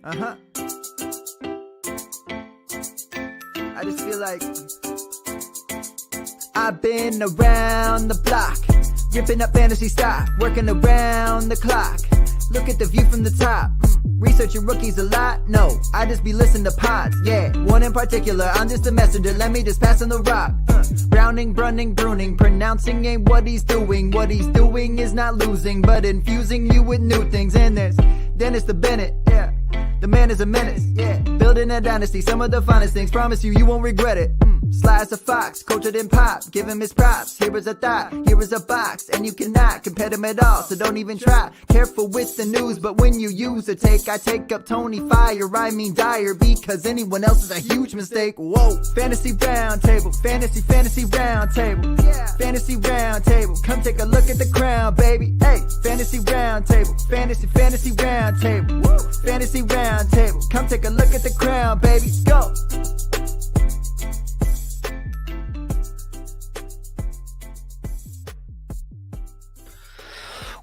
Uh-huh. I just feel like I've been around the block, ripping up fantasy stock, working around the clock. Look at the view from the top. Researching rookies a lot? No, I just be listening to pods, yeah. One in particular, I'm just a messenger, let me just pass on the rock. Browning, brunning, pruning, pronouncing ain't what he's doing. What he's doing is not losing, but infusing you with new things. And there's Dennis the Bennett, yeah. The man is a menace, yeah. Building a dynasty, some of the finest things. Promise you, you won't regret it. Sly as a fox, cultured in pop. Give him his props. Here is a thought, here is a box, and you cannot compare them at all. So don't even try. Careful with the news, but when you use a take, I take up Tony Fire. I mean Dyer, because anyone else is a huge mistake. Whoa, fantasy round table, fantasy round table, yeah. Fantasy round table. Come take a look at the crown, baby. Hey, fantasy round table, fantasy round table, woo. Fantasy round table. Come take a look at the crown, baby. Go.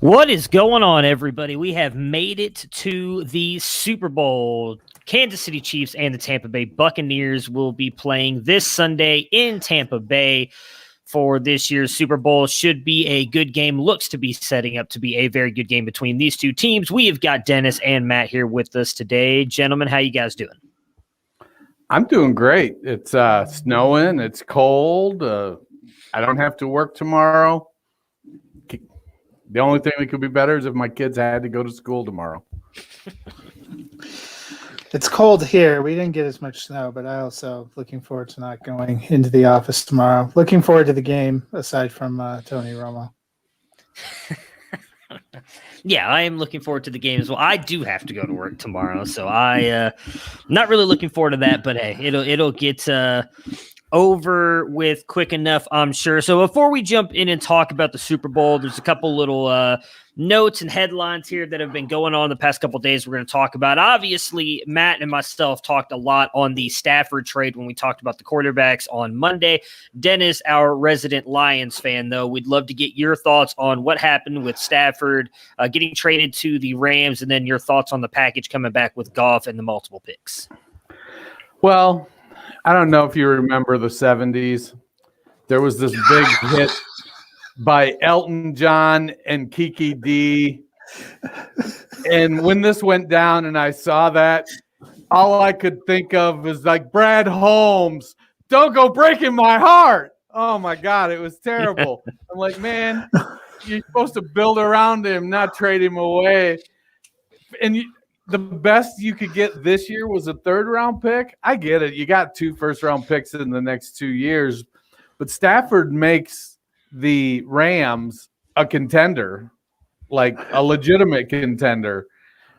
What is going on, everybody? We have made it to the Super Bowl. Kansas City Chiefs and the Tampa Bay Buccaneers will be playing this Sunday in Tampa Bay for this year's Super Bowl. Should be a good game. Looks to be setting up to be a very good game between these two teams. We have got Dennis and Matt here with us today. Gentlemen, how you guys doing? I'm doing great. It's snowing. It's cold. I don't have to work tomorrow. The only thing that could be better is if my kids had to go to school tomorrow. It's cold here. We didn't get as much snow, but I also looking forward to not going into the office tomorrow. Looking forward to the game, aside from Tony Romo. Yeah, I am looking forward to the game as well. I do have to go to work tomorrow, so I'm not really looking forward to that. But hey, it'll get over with quick enough, I'm sure. So before we jump in and talk about the Super Bowl, there's a couple little notes and headlines here that have been going on the past couple of days we're going to talk about. Obviously, Matt and myself talked a lot on the Stafford trade when we talked about the quarterbacks on Monday. Dennis, our resident Lions fan, though, we'd love to get your thoughts on what happened with Stafford getting traded to the Rams, and then your thoughts on the package coming back with Goff and the multiple picks. Well, I don't know if you remember the 70s. There was this big hit by Elton John and Kiki D. And when this went down and I saw that, all I could think of was like, Brad Holmes, don't go breaking my heart. Oh, my God, it was terrible. I'm like, man, you're supposed to build around him, not trade him away. And the best you could get this year was a third-round pick. I get it. You got 2 first-round picks in the next 2 years. But Stafford makes the Rams a contender, like a legitimate contender.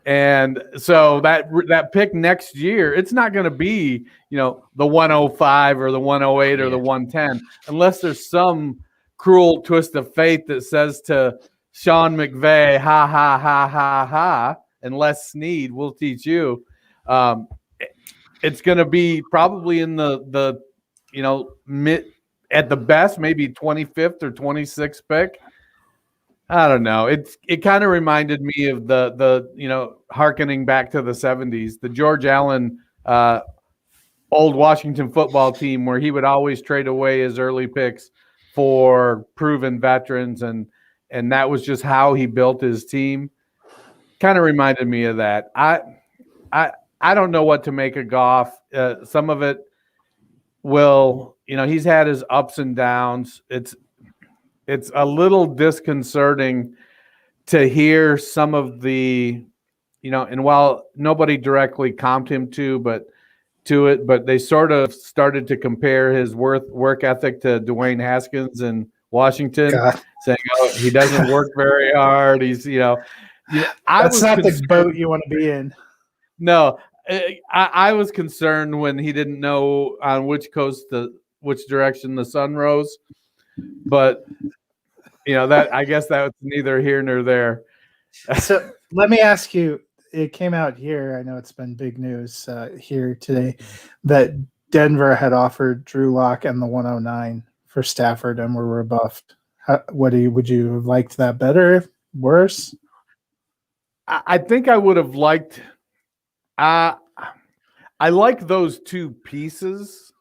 And so that pick next year, it's not going to be, the 105 or the 108 or the 110, unless there's some cruel twist of fate that says to Sean McVay, ha, ha, ha, ha, ha, and Les Snead, we'll teach you. It's going to be probably in the mid, at the best, maybe 25th or 26th pick. I don't know. It kind of reminded me of the hearkening back to the 70s, the George Allen old Washington football team, where he would always trade away his early picks for proven veterans, and that was just how he built his team. Kind of reminded me of that. I don't know what to make of Goff. Some of it will, he's had his ups and downs. It's a little disconcerting to hear some of the, and while nobody directly comped him but they sort of started to compare his work ethic to Dwayne Haskins in Washington, saying, "Oh, he doesn't work very hard." He's, that's not the boat you want to be in. No, I was concerned when he didn't know on which direction the sun rose, but that, I guess that was neither here nor there. So let me ask you, it came out here, I know it's been big news here today, that Denver had offered Drew Lock and the 109 for Stafford and were rebuffed. Would you have liked that better, worse? I think I would have liked I like those two pieces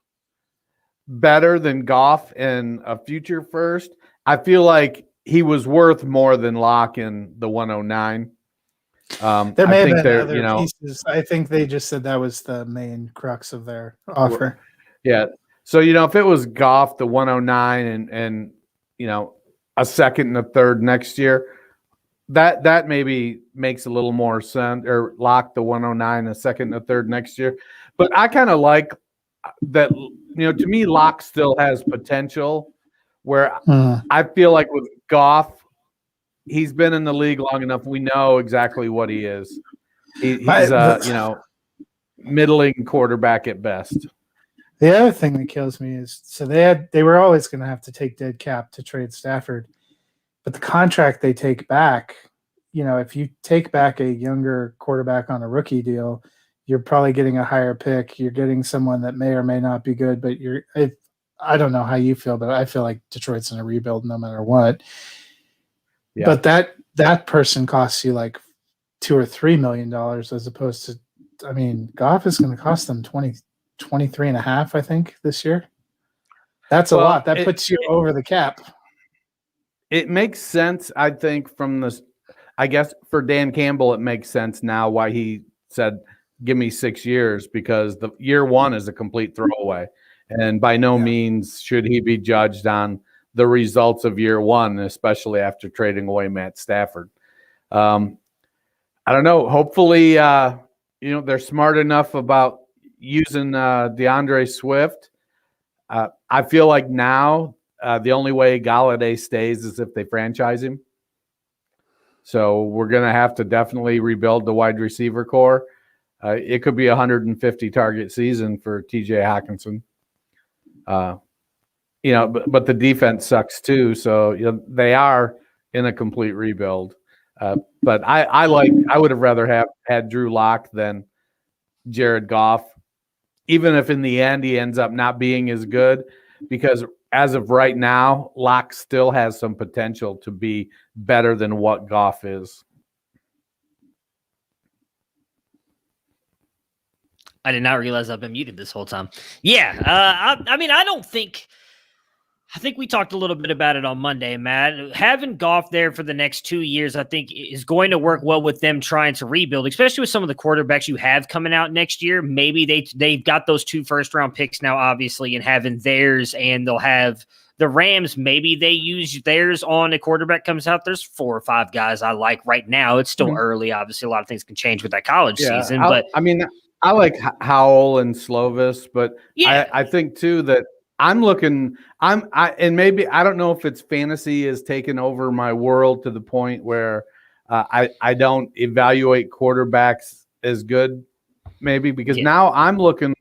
better than Goff and a future first. I feel like he was worth more than Locke in the 109. There may I think have been they're, other pieces. I think they just said that was the main crux of their offer. Yeah. So, if it was Goff, the 109 and a second and a third next year, that maybe makes a little more sense, or Lock the 109, a second and a third next year. But I kind of like that, to me, Lock still has potential where I feel like with Goff, he's been in the league long enough. We know exactly what he is. He's middling quarterback at best. The other thing that kills me is they were always going to have to take dead cap to trade Stafford, but the contract they take back, if you take back a younger quarterback on a rookie deal, you're probably getting a higher pick. You're getting someone that may or may not be good, but I don't know how you feel, but I feel like Detroit's in a rebuild no matter what. Yeah. But that person costs you like $2 or $3 million as opposed to, Goff is going to cost them 23 and a half, I think, this year. That's a lot. That puts you over the cap. It makes sense, I think, I guess for Dan Campbell, it makes sense now why he said, give me 6 years, because the year one is a complete throwaway. And by no means should he be judged on the results of year one, especially after trading away Matt Stafford. I don't know. Hopefully, they're smart enough about using DeAndre Swift. I feel like now the only way Galladay stays is if they franchise him. So we're going to have to definitely rebuild the wide receiver core. It could be a 150 target season for TJ Hawkinson. But the defense sucks too. So they are in a complete rebuild. But I would have rather had Drew Lock than Jared Goff, even if in the end he ends up not being as good, because as of right now, Lock still has some potential to be better than what Goff is. I did not realize I've been muted this whole time. Yeah, I think we talked a little bit about it on Monday, Matt. Having Goff there for the next 2 years, I think, is going to work well with them trying to rebuild, especially with some of the quarterbacks you have coming out next year. Maybe they've got those 2 first-round picks now, obviously, and having theirs, and they'll have the Rams. Maybe they use theirs on a quarterback comes out. There's 4 or 5 guys I like right now. It's still early. Obviously, a lot of things can change with that college season. I like Howell and Slovis, but I think too that and maybe I don't know if it's fantasy has taken over my world to the point where I don't evaluate quarterbacks as good, maybe because now I'm looking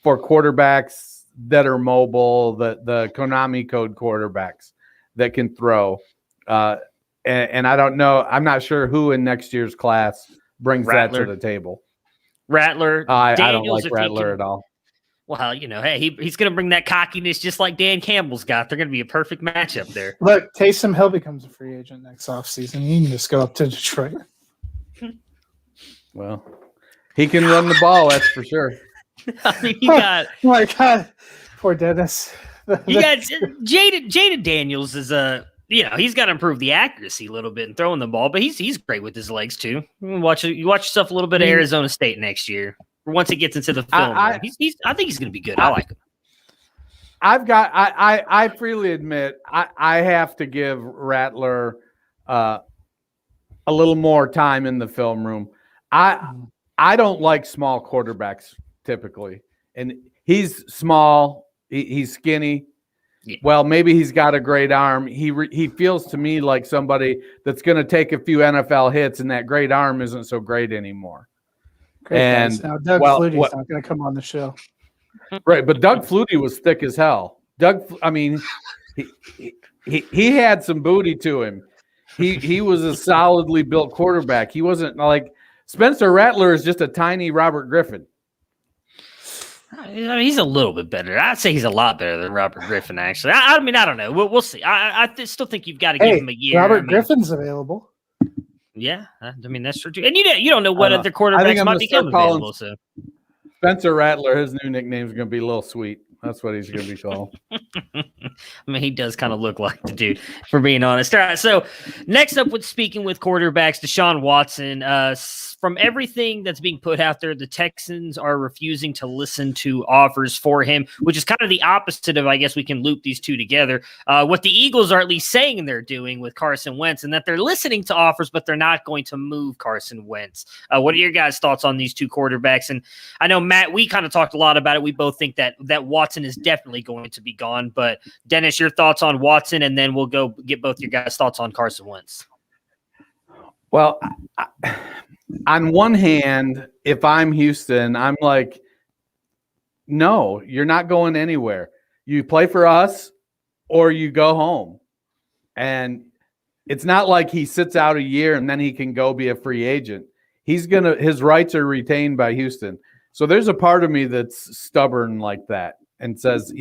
for quarterbacks that are mobile, the Konami code quarterbacks that can throw. And I don't know. I'm not sure who in next year's class brings Rattler that to the table. Rattler. I don't like Rattler at all. Well, hey, he's going to bring that cockiness just like Dan Campbell's got. They're going to be a perfect matchup there. Look, Taysom Hill becomes a free agent next offseason. He can just go up to Detroit. Well, he can run the ball, that's for sure. You got oh my God, poor Dennis. You got Jaden Daniels is he's got to improve the accuracy a little bit and throwing the ball, but he's great with his legs too. You watch yourself a little bit of Arizona State next year. Once it gets into the film, I think he's going to be good. I like him. I freely admit I have to give Rattler a little more time in the film room. I don't like small quarterbacks typically, and he's small. He's skinny. Yeah. Well, maybe he's got a great arm. He feels to me like somebody that's going to take a few NFL hits, and that great arm isn't so great anymore. Great, and now Doug Flutie's not going to come on the show, right? But Doug Flutie was thick as hell. He had some booty to him. He was a solidly built quarterback. He wasn't like Spencer Rattler is just a tiny Robert Griffin. He's a little bit better. I'd say he's a lot better than Robert Griffin, actually. I don't know. We'll see. I still think you've got to give him a year. Robert Griffin's available. Yeah, I mean that's true too. And you don't know what I don't other know. I think quarterbacks I'm might gonna become start calling available. So Spencer Rattler, his new nickname is going to be Lil Sweet. That's what he's going to be called. I mean, he does kind of look like the dude, for being honest. All right, so next up with speaking with quarterbacks, Deshaun Watson. From everything that's being put out there, the Texans are refusing to listen to offers for him, which is kind of the opposite of, I guess we can loop these two together, what the Eagles are at least saying they're doing with Carson Wentz, and that they're listening to offers, but they're not going to move Carson Wentz. What are your guys' thoughts on these two quarterbacks? And I know, Matt, we kind of talked a lot about it. We both think that Watson is definitely going to be gone. But Dennis, your thoughts on Watson, and then we'll go get both your guys' thoughts on Carson Wentz. Well, on one hand, if I'm Houston, I'm like, no, you're not going anywhere. You play for us or you go home. And it's not like he sits out a year and then he can go be a free agent. His rights are retained by Houston. So there's a part of me that's stubborn like that and says,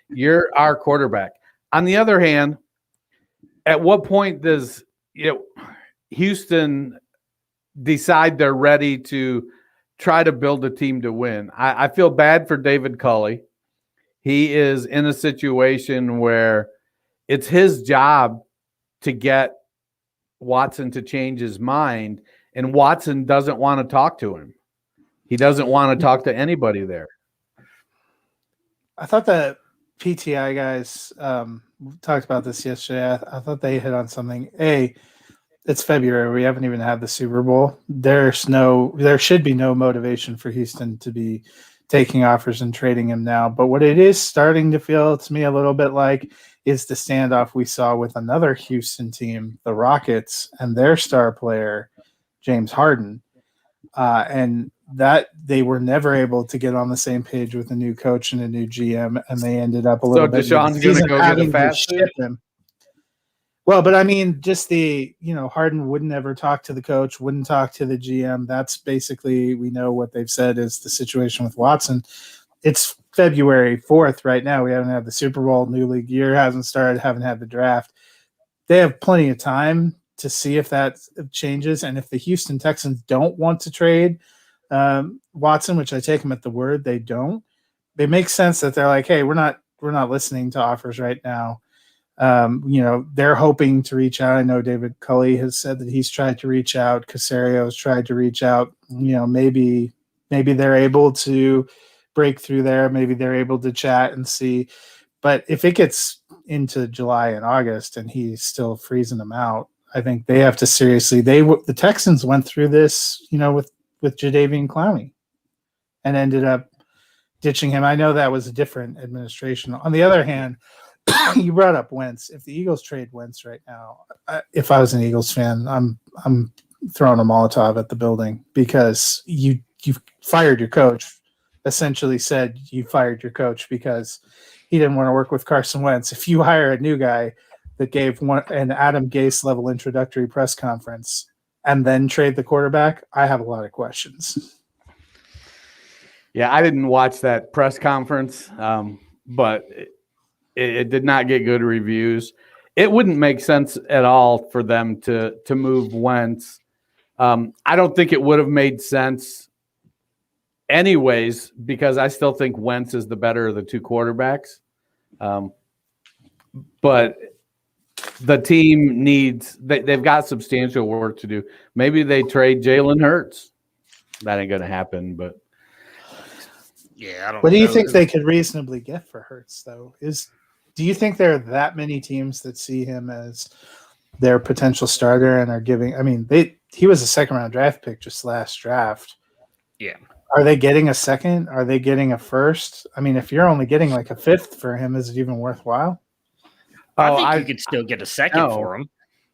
you're our quarterback. On the other hand, at what point does Houston decide they're ready to try to build a team to win? I feel bad for David Culley. He is in a situation where it's his job to get Watson to change his mind, and Watson doesn't want to talk to him. He doesn't want to talk to anybody there. I thought the PTI guys talked about this yesterday. I thought they hit on something. It's February. We haven't even had the Super Bowl. There should be no motivation for Houston to be taking offers and trading him now. But what it is starting to feel to me a little bit like is the standoff we saw with another Houston team, the Rockets, and their star player, James Harden. And that they were never able to get on the same page with a new coach and a new GM, and they ended up a little bit. So Deshaun's going to go get a fast food? Well, but I mean, just Harden wouldn't ever talk to the coach, wouldn't talk to the GM. That's basically, we know what they've said is the situation with Watson. It's February 4th right now. We haven't had the Super Bowl. New league year hasn't started, haven't had the draft. They have plenty of time to see if that changes. And if the Houston Texans don't want to trade Watson, which I take them at the word, they don't. It makes sense that they're like, hey, we're not listening to offers right now. They're hoping to reach out. I know David Culley has said that he's tried to reach out. Casario's tried to reach out. Maybe they're able to break through there. Maybe they're able to chat and see. But if it gets into July and August and he's still freezing them out, I think they have to seriously. The Texans went through this, with Jadeveon Clowney, and ended up ditching him. I know that was a different administration. On the other hand, you brought up Wentz. If the Eagles trade Wentz right now, if I was an Eagles fan, I'm throwing a Molotov at the building, because you fired your coach. Essentially said you fired your coach because he didn't want to work with Carson Wentz. If you hire a new guy that gave an Adam Gase level introductory press conference and then trade the quarterback, I have a lot of questions. Yeah, I didn't watch that press conference, but it did not get good reviews. It wouldn't make sense at all for them to move Wentz. I don't think it would have made sense anyways, because I still think Wentz is the better of the two quarterbacks. But the team they've got substantial work to do. Maybe they trade Jalen Hurts. That ain't going to happen, but yeah, I don't know. What do you think they could reasonably get for Hurts, though? Do you think there are that many teams that see him as their potential starter and are giving? I mean, he was a second-round draft pick just last draft. Yeah. Are they getting a second? Are they getting a first? I mean, if you're only getting like a fifth for him, is it even worthwhile? I think you could still get a second for him.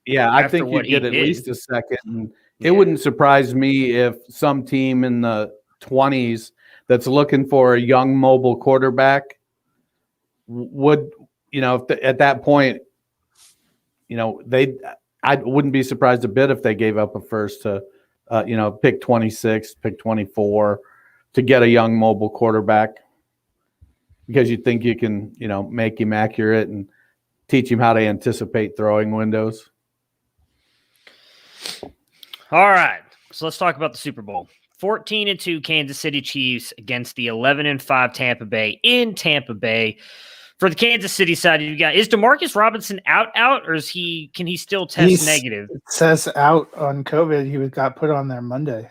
Yeah, I think you'd get at least a second. It wouldn't surprise me if some team in the 20s that's looking for a young mobile quarterback would, at that point, I wouldn't be surprised a bit if they gave up a first to, pick 26, pick 24 to get a young mobile quarterback, because you think you can, make him accurate and teach him how to anticipate throwing windows. All right. So let's talk about the Super Bowl. 14-2 Kansas City Chiefs against the 11-5 Tampa Bay in Tampa Bay. For the Kansas City side, you got, is Demarcus Robinson out, or can he still test negative? It says out on COVID. He got put on there Monday.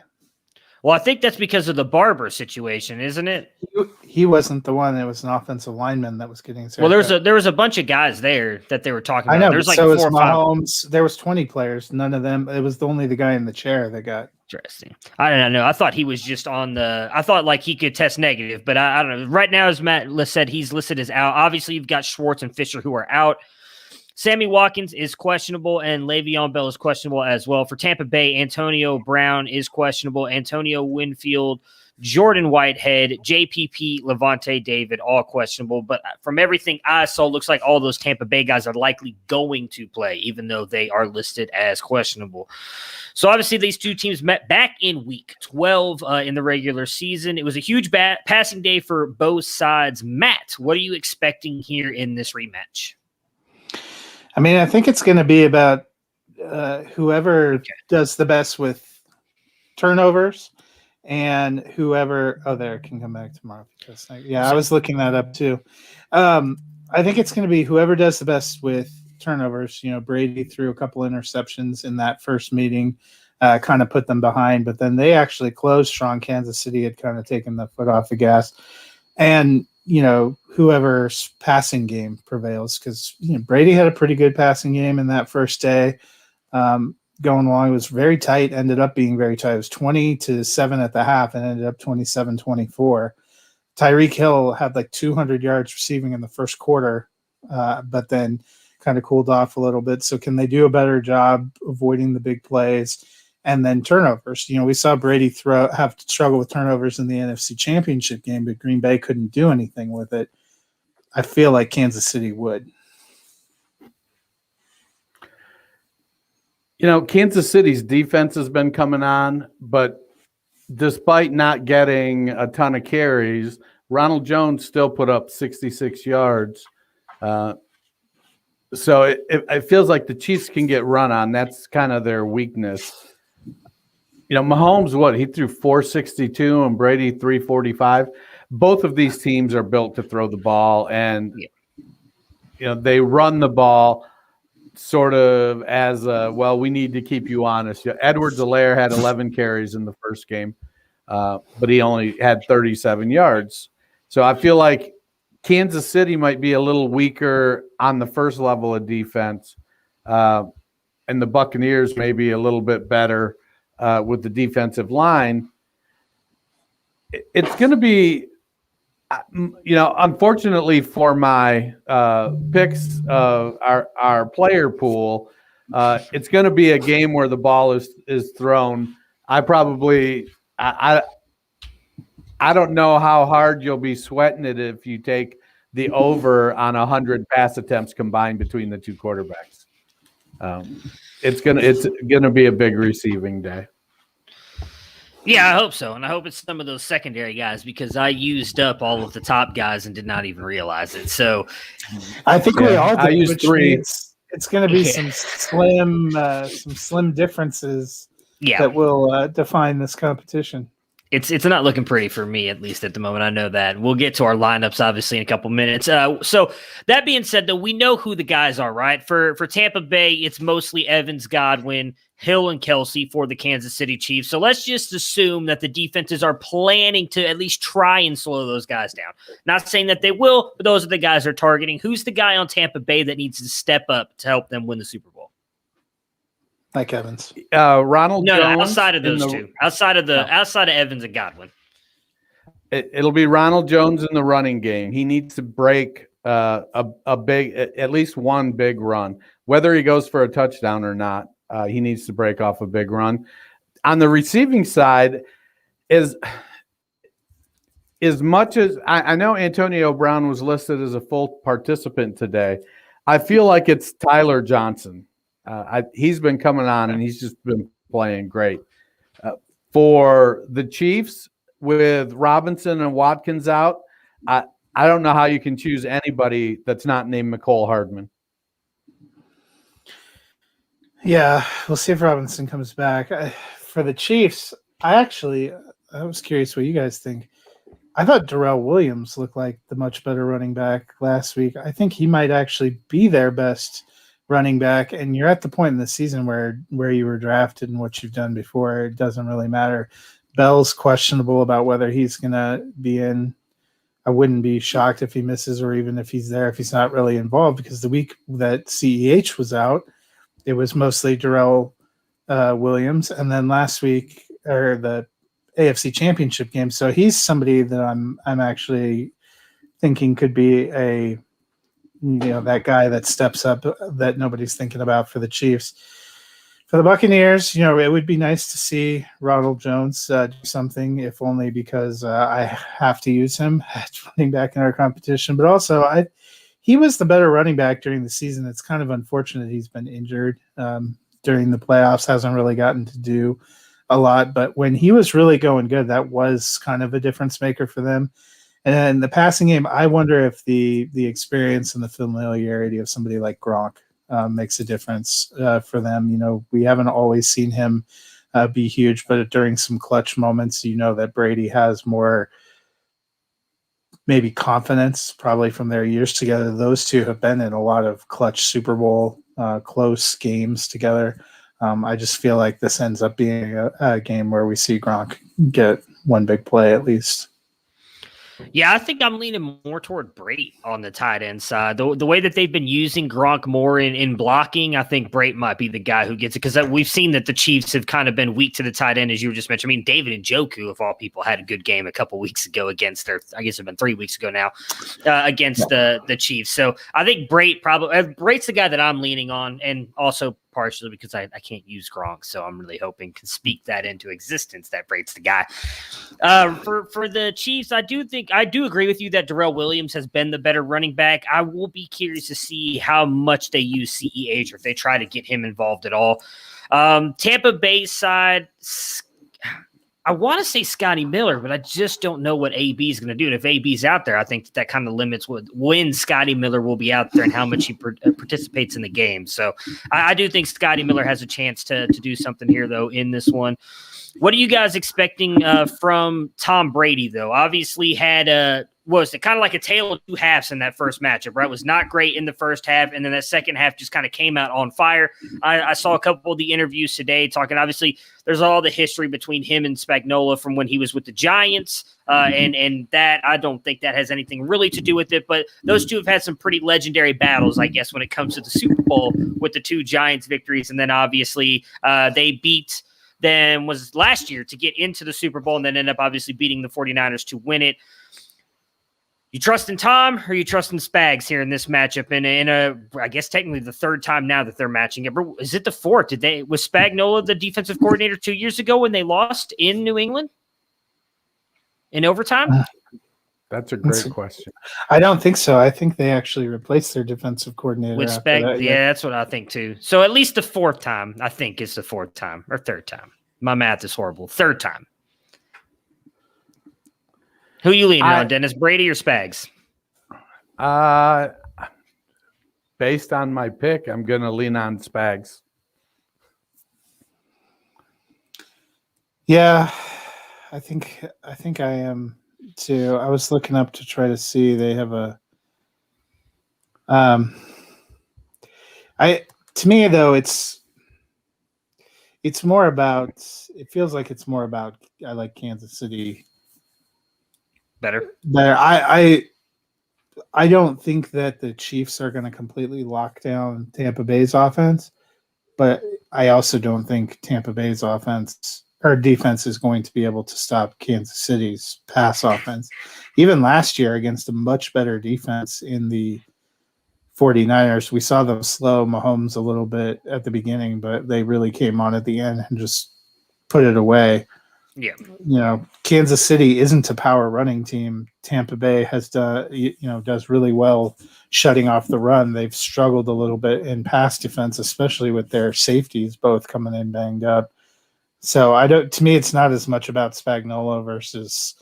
Well, I think that's because of the Barber situation, isn't it? He wasn't the one. It was an offensive lineman that was getting sick. Well, there was a bunch of guys there that they were talking about. I know, There's like so 4 was or 5. Mahomes. There was 20 players. None of them. It was only the guy in the chair that got. Interesting. I don't know. I thought he was just on the. I thought like he could test negative, but I don't know. Right now, as Matt said, he's listed as out. Obviously, you've got Schwartz and Fisher who are out. Sammy Watkins is questionable, and Le'Veon Bell is questionable as well. For Tampa Bay, Antonio Brown is questionable. Antonio Winfield, Jordan Whitehead, JPP, Levante David, all questionable. But from everything I saw, looks like all those Tampa Bay guys are likely going to play, even though they are listed as questionable. So obviously these two teams met back in week 12 in the regular season. It was a huge passing day for both sides. Matt, what are you expecting here in this rematch? I mean, I think it's going to be about whoever does the best with turnovers and whoever. Oh, there, can come back tomorrow. I was looking that up too. I think it's going to be whoever does the best with turnovers. You know, Brady threw a couple interceptions in that first meeting, kind of put them behind, but then they actually closed strong. Kansas City had kind of taken the foot off the gas. And you know, whoever's passing game prevails, because Brady had a pretty good passing game in that first day. Going along, it was very tight, ended up being very tight. It was 20-7 at the half and ended up 27-24. Tyreek Hill had like 200 yards receiving in the first quarter, but then kind of cooled off a little bit. So can they do a better job avoiding the big plays? And then turnovers. We saw Brady have to struggle with turnovers in the NFC Championship game, but Green Bay couldn't do anything with it. I feel like Kansas City would. Kansas City's defense has been coming on, but despite not getting a ton of carries, Ronald Jones still put up 66 yards. So it feels like the Chiefs can get run on. That's kind of their weakness. Mahomes, he threw 462 and Brady 345. Both of these teams are built to throw the ball, and they run the ball sort of as we need to keep you honest. Edwards-Helaire had 11 carries in the first game, but he only had 37 yards. So I feel like Kansas City might be a little weaker on the first level of defense, and the Buccaneers may be a little bit better with the defensive line. It's going to be, unfortunately for my picks of our player pool, it's going to be a game where the ball is thrown. I don't know how hard you'll be sweating it if you take the over on 100 pass attempts combined between the two quarterbacks. It's gonna be a big receiving day. Yeah, I hope so, and I hope it's some of those secondary guys, because I used up all of the top guys and did not even realize it. So I think we all did. I used 3. It's going to be some slim differences that will define this competition. It's not looking pretty for me, at least at the moment. I know that. We'll get to our lineups, obviously, in a couple minutes. So that being said, though, we know who the guys are, right? For Tampa Bay, it's mostly Evans, Godwin, Hill, and Kelce for the Kansas City Chiefs. So let's just assume that the defenses are planning to at least try and slow those guys down. Not saying that they will, but those are the guys they're targeting. Who's the guy on Tampa Bay that needs to step up to help them win the Super Bowl? Like Evans. Ronald Jones. No, outside of those two. Outside of Evans and Godwin. It'll be Ronald Jones in the running game. He needs to break at least one big run. Whether he goes for a touchdown or not, he needs to break off a big run. On the receiving side, as much as I know Antonio Brown was listed as a full participant today, I feel like it's Tyler Johnson. He's been coming on, and he's just been playing great. For the Chiefs, with Robinson and Watkins out, I don't know how you can choose anybody that's not named Mecole Hardman. Yeah, we'll see if Robinson comes back. For the Chiefs, I was curious what you guys think. I thought Darrell Williams looked like the much better running back last week. I think he might actually be their best running back. And you're at the point in the season where you were drafted and what you've done before. It doesn't really matter. Bell's questionable about whether he's going to be in. I wouldn't be shocked if he misses, or even if he's there, if he's not really involved, because the week that CEH was out, it was mostly Darrell Williams. And then last week, or the AFC Championship game. So he's somebody that I'm actually thinking could be that guy that steps up that nobody's thinking about for the Chiefs. For the Buccaneers, it would be nice to see Ronald Jones do something, if only because I have to use him at running back in our competition. But also, he was the better running back during the season. It's kind of unfortunate he's been injured during the playoffs, hasn't really gotten to do a lot. But when he was really going good, that was kind of a difference maker for them. And in the passing game, I wonder if the experience and the familiarity of somebody like Gronk makes a difference for them. We haven't always seen him be huge, but during some clutch moments, that Brady has more maybe confidence, probably from their years together. Those two have been in a lot of clutch Super Bowl close games together. I just feel like this ends up being a game where we see Gronk get one big play at least. Yeah, I think I'm leaning more toward Brady on the tight end side. The way that they've been using Gronk more in blocking, I think Brady might be the guy who gets it, because we've seen that the Chiefs have kind of been weak to the tight end, as you were just mentioning. I mean, David Njoku, of all people, had a good game a couple weeks ago against I guess it's been 3 weeks ago now, against the Chiefs. So I think Brady's the guy that I'm leaning on, and also partially because I can't use Gronk, so I'm really hoping to speak that into existence that Brady's the guy. For the Chiefs, I do agree with you that Darrell Williams has been the better running back. I will be curious to see how much they use CEH, or if they try to get him involved at all. Tampa Bay side, I want to say Scotty Miller, but I just don't know what AB is going to do. And if AB's out there, I think that kind of limits when Scotty Miller will be out there and how much he participates in the game. So I do think Scotty Miller has a chance to do something here, though, in this one. What are you guys expecting from Tom Brady, though? Obviously had was it kind of like a tale of two halves in that first matchup, right? It was not great in the first half, and then that second half just kind of came out on fire. I saw a couple of the interviews today talking, obviously, there's all the history between him and Spagnuolo from when he was with the Giants, and that I don't think that has anything really to do with it, but those two have had some pretty legendary battles, I guess, when it comes to the Super Bowl with the two Giants victories, and then obviously they beat them was last year to get into the Super Bowl, and then end up obviously beating the 49ers to win it. You trust in Tom, or you trust in Spags here in this matchup? I guess technically the third time now that they're matching it. Is it the fourth? Was Spagnuolo the defensive coordinator 2 years ago when they lost in New England in overtime? That's a great question. I don't think so. I think they actually replaced their defensive coordinator with Spag. Yeah, that's what I think too. So at least the fourth time, I think, is the fourth time or third time. My math is horrible. Third time. Who you leaning on, Dennis? Brady or Spags? Based on my pick, I'm going to lean on Spags. Yeah, I think I am too. I was looking up to try to see. They have a. To me though, it's more about. It feels like it's more about. I like Kansas City. Better. I don't think that the Chiefs are going to completely lock down Tampa Bay's offense, but I also don't think Tampa Bay's offense or defense is going to be able to stop Kansas City's pass offense. Even last year against a much better defense in the 49ers, we saw them slow Mahomes a little bit at the beginning, but they really came on at the end and just put it away. Yeah, Kansas City isn't a power running team. Tampa Bay does really well shutting off the run. They've struggled a little bit in pass defense, especially with their safeties both coming in banged up. So to me, it's not as much about Spagnuolo versus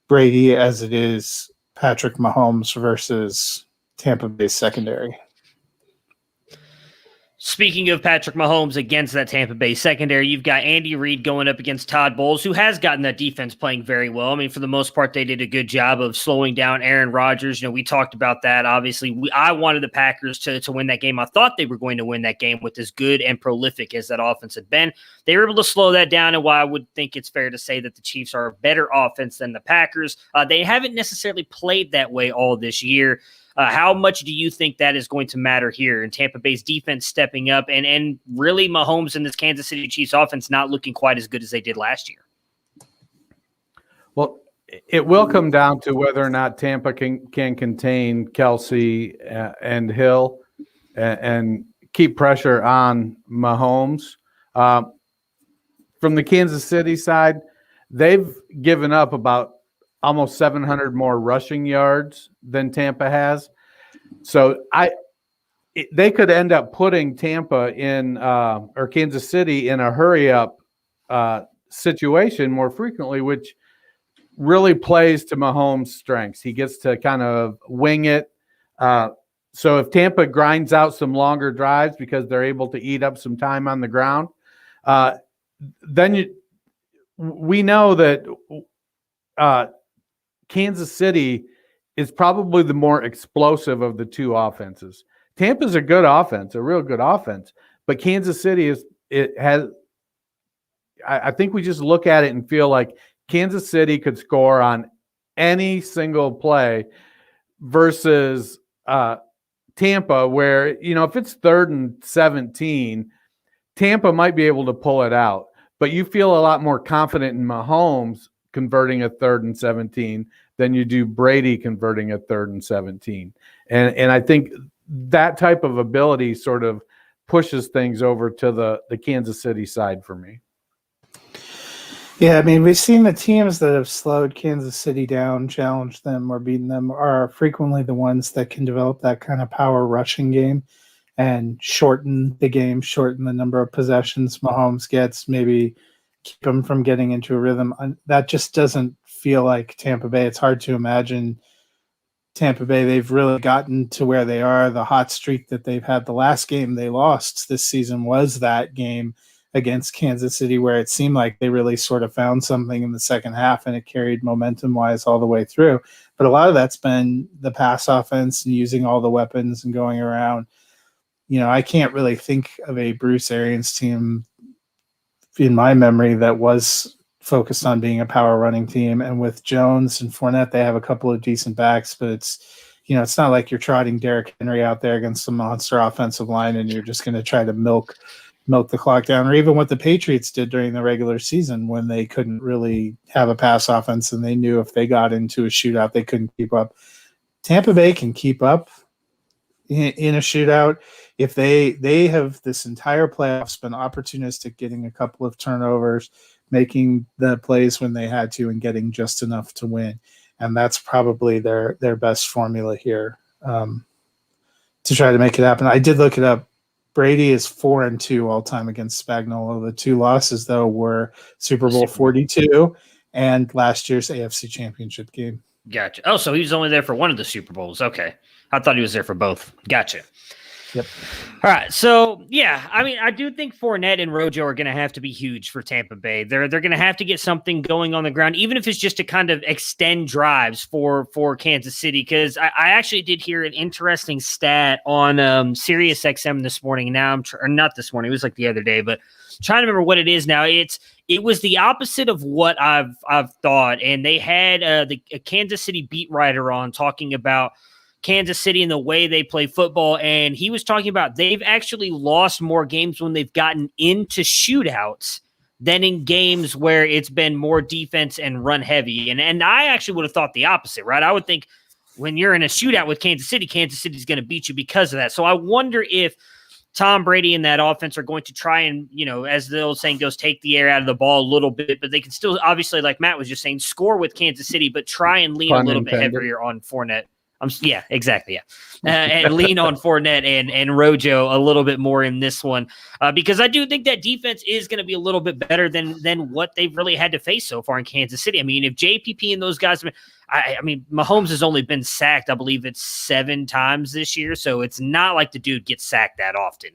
Brady as it is Patrick Mahomes versus Tampa Bay secondary. Speaking of Patrick Mahomes against that Tampa Bay secondary, you've got Andy Reid going up against Todd Bowles, who has gotten that defense playing very well. I mean, for the most part, they did a good job of slowing down Aaron Rodgers. We talked about that. Obviously, I wanted the Packers to win that game. I thought they were going to win that game with as good and prolific as that offense had been. They were able to slow that down, and while I would think it's fair to say that the Chiefs are a better offense than the Packers, they haven't necessarily played that way all this year. How much do you think that is going to matter here in Tampa Bay's defense stepping up and really Mahomes and this Kansas City Chiefs offense not looking quite as good as they did last year? Well, it will come down to whether or not Tampa can contain Kelce and Hill and keep pressure on Mahomes. From the Kansas City side, they've given up about almost 700 more rushing yards than Tampa has. So they could end up putting Tampa in or Kansas City in a hurry up situation more frequently, which really plays to Mahomes' strengths. He gets to kind of wing it. So if Tampa grinds out some longer drives because they're able to eat up some time on the ground, then we know that Kansas City is probably the more explosive of the two offenses. Tampa's a good offense, a real good offense, but Kansas City I think we just look at it and feel like Kansas City could score on any single play versus Tampa, where, if it's 3rd and 17, Tampa might be able to pull it out, but you feel a lot more confident in Mahomes converting a 3rd and 17 than you do Brady converting a 3rd and 17. And I think that type of ability sort of pushes things over to the Kansas City side for me. Yeah, I mean, we've seen the teams that have slowed Kansas City down, challenged them, or beaten them are frequently the ones that can develop that kind of power rushing game and shorten the game, shorten the number of possessions Mahomes gets, maybe keep them from getting into a rhythm. That just doesn't feel like Tampa Bay. It's hard to imagine Tampa Bay. They've really gotten to where they are. The hot streak that they've had, the last game they lost this season was that game against Kansas City, where it seemed like they really sort of found something in the second half and it carried momentum-wise all the way through. But a lot of that's been the pass offense and using all the weapons and going around. I can't really think of a Bruce Arians team in my memory that was focused on being a power running team. And with Jones and Fournette, they have a couple of decent backs, but it's not like you're trotting Derrick Henry out there against some monster offensive line and you're just going to try to milk the clock down, or even what the Patriots did during the regular season when they couldn't really have a pass offense and they knew if they got into a shootout, they couldn't keep up. Tampa Bay can keep up in a shootout. If they have this entire playoffs been opportunistic, getting a couple of turnovers, making the plays when they had to, and getting just enough to win. And that's probably their best formula here to try to make it happen. I did look it up. Brady is 4-2 all time against Spagnuolo. The two losses, though, were Super Bowl 42 and last year's AFC Championship game. Gotcha. Oh, so he was only there for one of the Super Bowls. Okay. I thought he was there for both. Gotcha. Yep. All right. So, yeah, I mean, I do think Fournette and Rojo are going to have to be huge for Tampa Bay. They're going to have to get something going on the ground, even if it's just to kind of extend drives for Kansas City. Because I actually did hear an interesting stat on Sirius XM this morning. Now or not this morning. It was like the other day, but trying to remember what it is now. It was the opposite of what I've thought. And they had a Kansas City beat writer on talking about Kansas City and the way they play football. And he was talking about they've actually lost more games when they've gotten into shootouts than in games where it's been more defense and run heavy. And I actually would have thought the opposite, right? I would think when you're in a shootout with Kansas City's going to beat you because of that. So I wonder if Tom Brady and that offense are going to try and, as the old saying goes, take the air out of the ball a little bit, but they can still, obviously, like Matt was just saying, score with Kansas City, but try and lean a little bit heavier on Fournette. Yeah, exactly. Yeah. And lean on Fournette and Rojo a little bit more in this one because I do think that defense is going to be a little bit better than what they've really had to face so far in Kansas City. I mean, if JPP and those guys, I mean, Mahomes has only been sacked, I believe it's 7 times this year. So it's not like the dude gets sacked that often.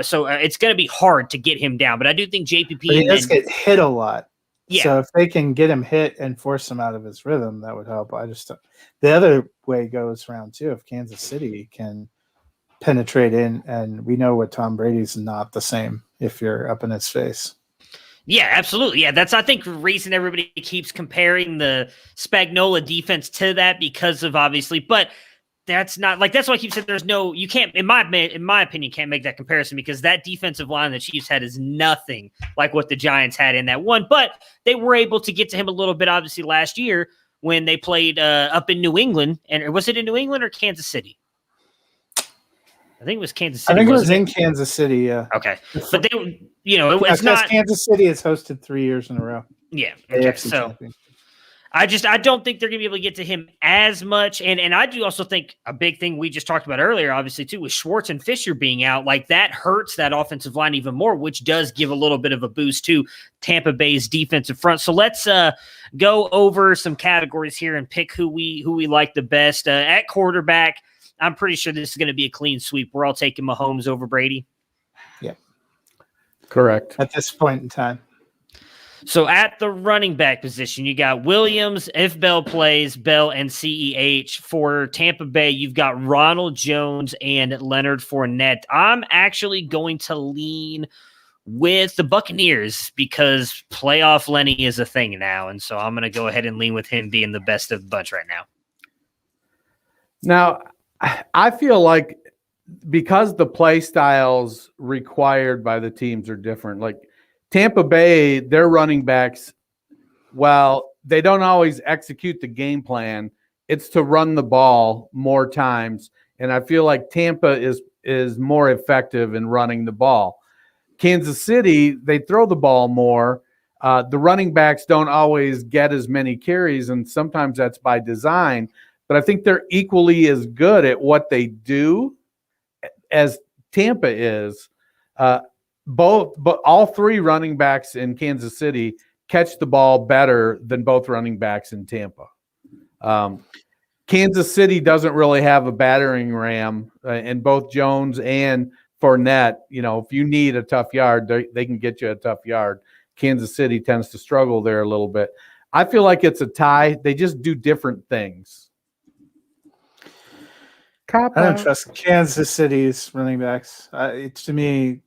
So it's going to be hard to get him down. But I do think JPP. But he does get hit a lot. Yeah. So if they can get him hit and force him out of his rhythm, that would help. The other way goes round too. If Kansas City can penetrate in, and we know what Tom Brady's not the same if you're up in his face. Yeah, absolutely. Yeah, that's I think the reason everybody keeps comparing the Spagnuolo defense to that because of obviously, but that's not like that's why I keep saying you can't in my opinion can't make that comparison because that defensive line the Chiefs had is nothing like what the Giants had in that one. But they were able to get to him a little bit obviously last year when they played up in New England. And was it in New England or Kansas City? I think it was Kansas City. I think it was in Kansas City. Yeah. Okay, but they, it's not Kansas City has hosted 3 years in a row. Yeah. Okay. So. I don't think they're going to be able to get to him as much. And I do also think a big thing we just talked about earlier, obviously, too, with Schwartz and Fisher being out, like that hurts that offensive line even more, which does give a little bit of a boost to Tampa Bay's defensive front. So let's go over some categories here and pick who we like the best. At quarterback, I'm pretty sure this is going to be a clean sweep. We're all taking Mahomes over Brady. Yeah. Correct. At this point in time. So at the running back position, you got Williams, if Bell plays, Bell and CEH. For Tampa Bay, you've got Ronald Jones and Leonard Fournette. I'm actually going to lean with the Buccaneers because playoff Lenny is a thing now. And so I'm going to go ahead and lean with him being the best of the bunch right now. Now, I feel like because the play styles required by the teams are different, like Tampa Bay, their running backs, well, they don't always execute the game plan. It's to run the ball more times. And I feel like Tampa is more effective in running the ball. Kansas City, they throw the ball more. The running backs don't always get as many carries, and sometimes that's by design. But I think they're equally as good at what they do as Tampa is. But all 3 running backs in Kansas City catch the ball better than both running backs in Tampa. Kansas City doesn't really have a battering ram, and both Jones and Fournette, if you need a tough yard, they can get you a tough yard. Kansas City tends to struggle there a little bit. I feel like it's a tie. They just do different things. I don't trust Kansas City's running backs. To me,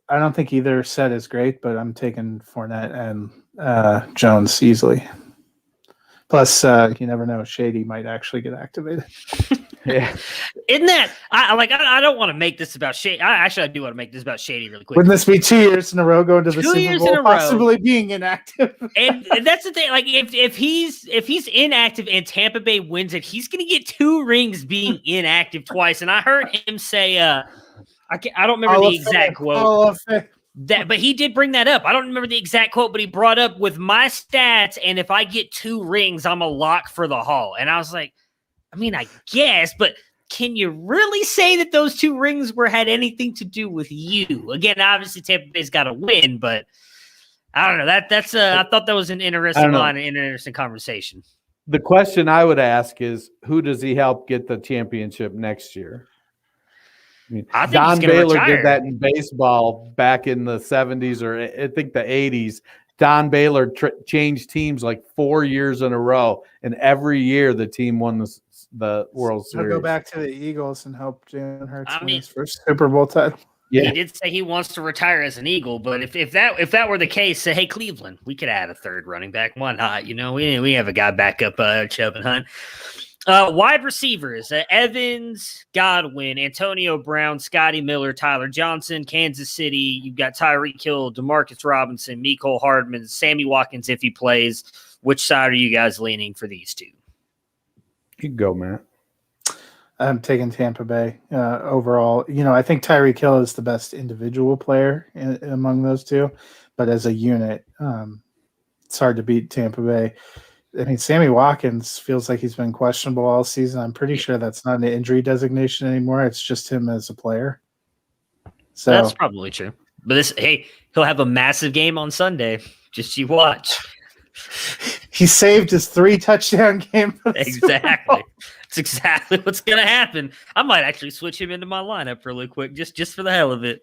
I don't think either set is great, but I'm taking Fournette and Jones easily. Plus, you never know, Shady might actually get activated. Yeah, isn't that? I don't want to make this about Shady. I do want to make this about Shady really quick. Wouldn't this be 2 years in a row going to the Super Bowl, possibly being inactive? and that's the thing. Like if he's inactive and Tampa Bay wins it, he's going to get 2 rings being inactive twice. And I heard him say, I don't remember the exact quote. But he did bring that up. I don't remember the exact quote, but he brought up with my stats, and if I get 2 rings, I'm a lock for the Hall. And I was like, I mean, I guess, but can you really say that those 2 rings had anything to do with you? Again, obviously Tampa Bay's got to win, but I don't know. That's I thought that was an interesting line, an interesting conversation. The question I would ask is, who does he help get the championship next year? I mean, Don Baylor did that in baseball back in the 70s or I think the 80s. Don Baylor changed teams like 4 years in a row, and every year the team won the World Series. I'll go back to the Eagles and help Jalen Hurts win his first Super Bowl title. Yeah. He did say he wants to retire as an Eagle, but if that were the case, say, hey, Cleveland, we could add a 3rd running back. Why not? We have a guy back up Chubb and Hunt. Wide receivers, Evans, Godwin, Antonio Brown, Scotty Miller, Tyler Johnson, Kansas City. You've got Tyreek Hill, Demarcus Robinson, Mecole Hardman, Sammy Watkins if he plays. Which side are you guys leaning for these 2? You can go, Matt. I'm taking Tampa Bay overall. I think Tyreek Hill is the best individual player among those 2, but as a unit, it's hard to beat Tampa Bay. I mean, Sammy Watkins feels like he's been questionable all season. I'm pretty sure that's not an injury designation anymore. It's just him as a player. So That's probably true. But he'll have a massive game on Sunday. Just you watch. He saved his 3 touchdown game. For the Exactly. It's exactly what's going to happen. I might actually switch him into my lineup really quick, just for the hell of it.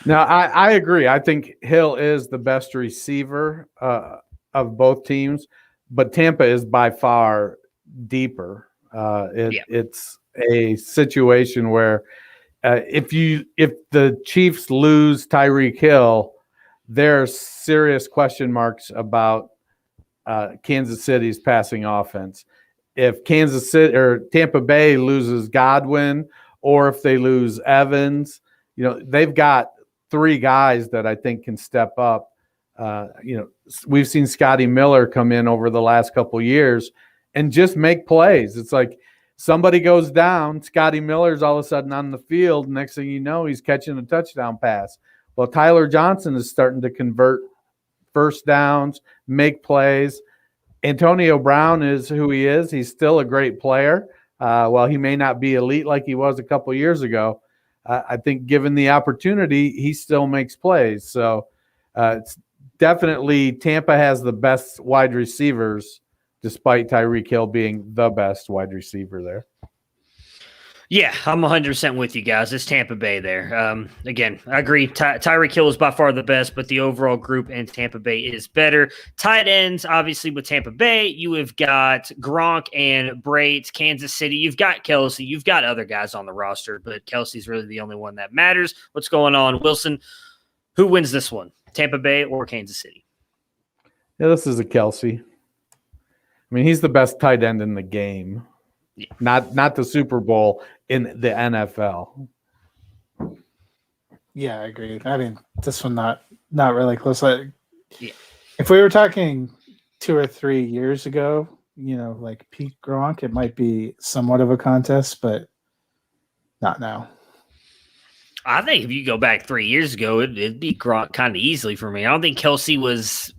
Now, I agree. I think Hill is the best receiver of both teams, but Tampa is by far deeper. It's a situation where if the Chiefs lose Tyreek Hill, there's serious question marks about Kansas City's passing offense. If Kansas City or Tampa Bay loses Godwin, or if they lose Evans, they've got 3 guys that I think can step up. We've seen Scotty Miller come in over the last couple years and just make plays. It's like somebody goes down, Scotty Miller's all of a sudden on the field. Next thing you know, he's catching a touchdown pass. Well, Tyler Johnson is starting to convert first downs, make plays. Antonio Brown is who he is. He's still a great player. While he may not be elite like he was a couple years ago, I think given the opportunity, he still makes plays. So it's definitely Tampa has the best wide receivers, despite Tyreek Hill being the best wide receiver there. Yeah, I'm 100% with you guys. It's Tampa Bay there. Again, I agree. Tyreek Hill is by far the best, but the overall group in Tampa Bay is better. Tight ends, obviously, with Tampa Bay, you have got Gronk and Brady. Kansas City, you've got Kelce. You've got other guys on the roster, but Kelsey's really the only one that matters. What's going on? Wilson, who wins this one? Tampa Bay or Kansas City? Yeah, this is a Kelce. I mean, he's the best tight end in the game. Yeah. Not the Super Bowl, in the NFL. Yeah, I agree. I mean, this one not really close. If we were talking 2 or 3 years ago, like peak Gronk, it might be somewhat of a contest, but not now. I think if you go back 3 years ago, it'd be Gronk kind of easily for me. I don't think Kelce was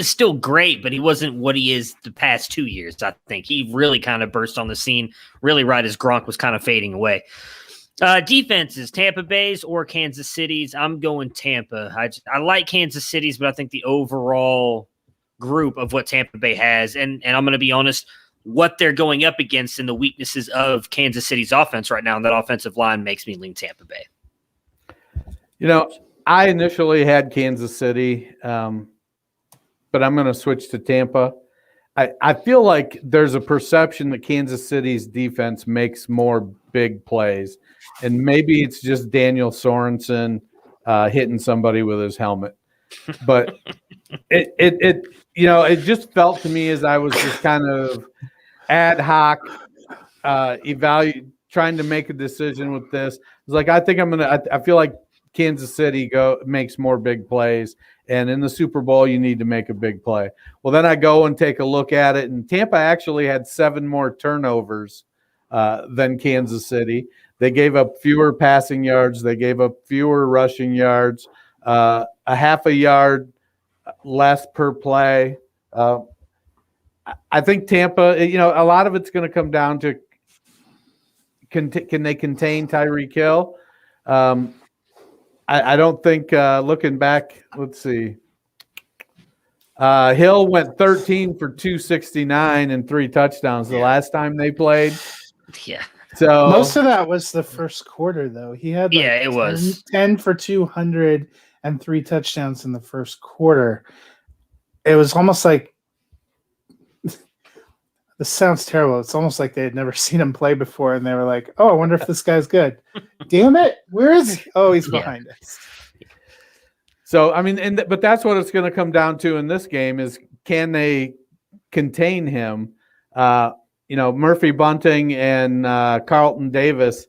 still great, but he wasn't what he is the past 2 years. I think he really kind of burst on the scene really right as Gronk was kind of fading away. Defenses, Tampa Bay's or Kansas City's? I'm going Tampa. I like Kansas City's, but I think the overall group of what Tampa Bay has, and I'm going to be honest, what they're going up against and the weaknesses of Kansas City's offense right now, and that offensive line makes me lean Tampa Bay. I initially had Kansas City, but I'm going to switch to Tampa. I feel like there's a perception that Kansas City's defense makes more big plays, and maybe it's just Daniel Sorensen hitting somebody with his helmet. But it just felt to me as I was just kind of ad hoc trying to make a decision with this. It's like I feel like Kansas City makes more big plays, and in the Super Bowl you need to make a big play. Well, then I go and take a look at it, and Tampa actually had 7 more turnovers than Kansas City. They gave up fewer passing yards. They gave up fewer rushing yards, a half a yard less per play. I think Tampa, a lot of it's going to come down to can they contain Tyreek Hill? I don't think looking back, let's see. Hill went 13 for 269 and 3 touchdowns the last time they played. Yeah. So most of that was the first quarter, though. He had it was 10 for 200 and 3 touchdowns in the first quarter. It was almost like this sounds terrible. It's almost like they had never seen him play before, and they were like, "Oh, I wonder if this guy's good." Damn it! Where is he? Oh, he's behind us. So I mean, but that's what it's going to come down to in this game: is can they contain him? Murphy Bunting and Carlton Davis,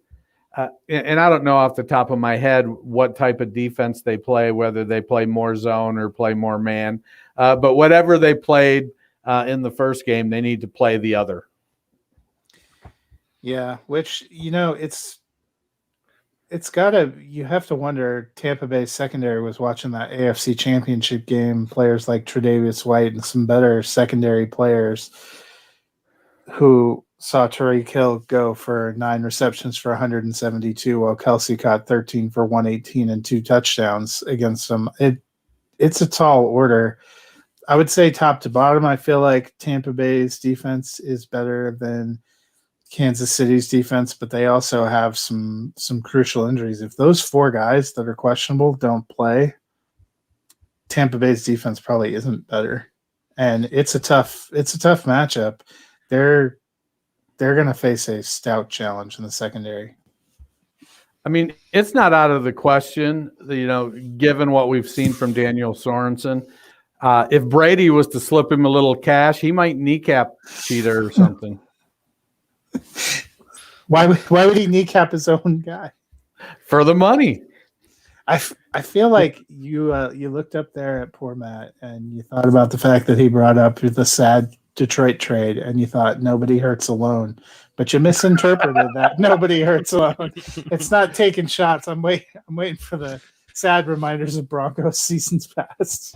and I don't know off the top of my head what type of defense they play, whether they play more zone or play more man. But whatever they played in the first game, they need to play the other. Yeah, which you have to wonder, Tampa Bay secondary was watching that AFC Championship game, players like Tre'Davious White and some better secondary players who saw Tyreek Hill go for 9 receptions for 172 while Kelce caught 13 for 118 and 2 touchdowns against them. It's a tall order. I would say top to bottom, I feel like Tampa Bay's defense is better than Kansas City's defense, but they also have some crucial injuries. If those 4 guys that are questionable don't play, Tampa Bay's defense probably isn't better. And it's a tough matchup. They're going to face a stout challenge in the secondary. I mean, it's not out of the question, given what we've seen from Daniel Sorensen. If Brady was to slip him a little cash, he might kneecap Cheetah or something. Why would he kneecap his own guy? For the money. I feel like you looked up there at poor Matt and you thought about the fact that he brought up the sad Detroit trade and you thought nobody hurts alone, but you misinterpreted that nobody hurts alone. It's not taking shots. I'm waiting for the sad reminders of Broncos seasons past.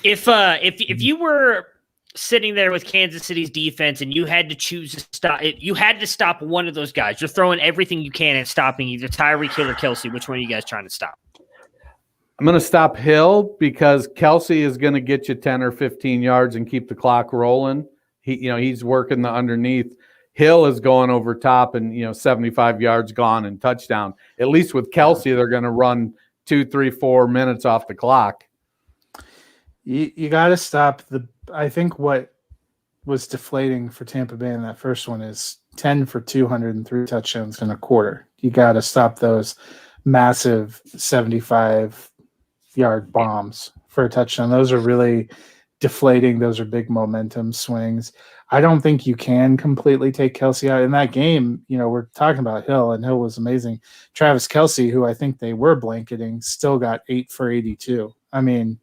If you were sitting there with Kansas City's defense and you had to choose to stop, you had to stop one of those guys. You're throwing everything you can at stopping either Tyreek Hill or Kelce. Which one are you guys trying to stop? I'm going to stop Hill because Kelce is going to get you 10 or 15 yards and keep the clock rolling. He's working the underneath. Hill is going over top and 75 yards gone and touchdown. At least with Kelce, they're going to run 2, 3, 4 minutes off the clock. You got to stop I think what was deflating for Tampa Bay in that first one is 10 for 203 touchdowns in a quarter. You got to stop those massive 75-yard bombs for a touchdown. Those are really deflating. Those are big momentum swings. I don't think you can completely take Kelce out. In that game, we're talking about Hill, and Hill was amazing. Travis Kelce, who I think they were blanketing, still got 8 for 82. I mean,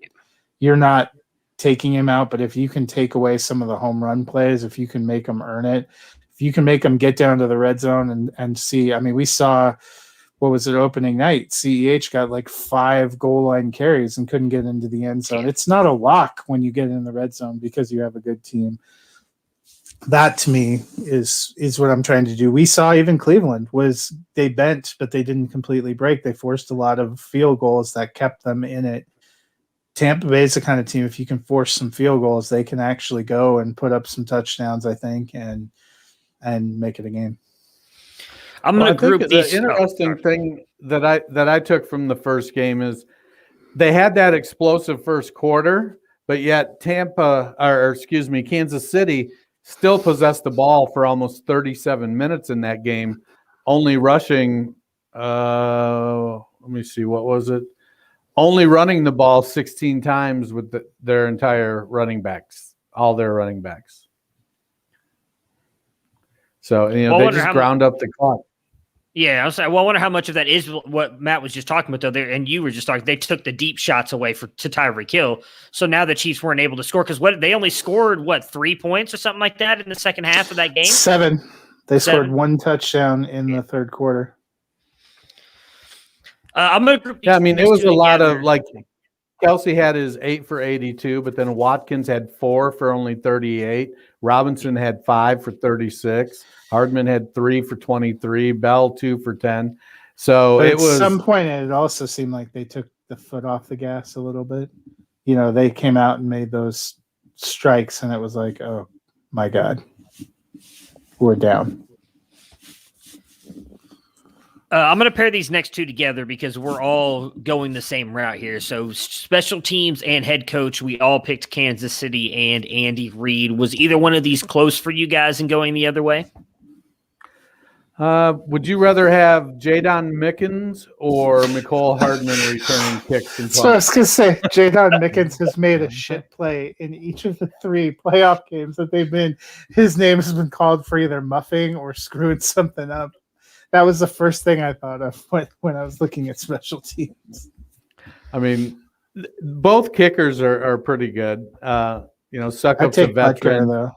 you're not taking him out, but if you can take away some of the home run plays, if you can make them earn it, if you can make them get down to the red zone and see, I mean, we saw, what was it, opening night, CEH got like 5 goal line carries and couldn't get into the end zone. It's not a lock when you get in the red zone because you have a good team. That to me is what I'm trying to do. We saw even Cleveland was they bent, but they didn't completely break. They forced a lot of field goals that kept them in it. Tampa Bay is the kind of team, if you can force some field goals, they can actually go and put up some touchdowns, I think, and make it a game. I'm going to group these. The interesting thing that I took from the first game is they had that explosive first quarter, but yet Kansas City still possessed the ball for almost 37 minutes in that game, only rushing. Let me see, what was it? Only running the ball 16 times with their entire running backs, all their running backs. So, they just ground up the clock. Yeah, I was like, I wonder how much of that is what Matt was just talking about, though. And you were just talking, they took the deep shots away to Tyreek Hill. So now the Chiefs weren't able to score because they only scored 3 points or something like that in the second half of that game? 7. They scored 1 touchdown in the third quarter. I'm going to group. Yeah, I mean, it was a lot of Kelce had his 8 for 82, but then Watkins had 4 for only 38. Robinson had 5 for 36. Hardman had 3 for 23. Bell 2 for 10. So but it was. At some point, it also seemed like they took the foot off the gas a little bit. They came out and made those strikes, and it was like, oh my God, we're down. I'm going to pair these next two together because we're all going the same route here. So special teams and head coach, we all picked Kansas City and Andy Reid. Was either one of these close for you guys in going the other way? Would you rather have Jadon Mickens or Mecole Hardman returning kicks and punts? So I was going to say, Jadon Mickens has made a shit play in each of the 3 playoff games that they've been. His name has been called for either muffing or screwing something up. That was the first thing I thought of when I was looking at special teams. I mean, both kickers are pretty good. Succup's a veteran, Butker, though.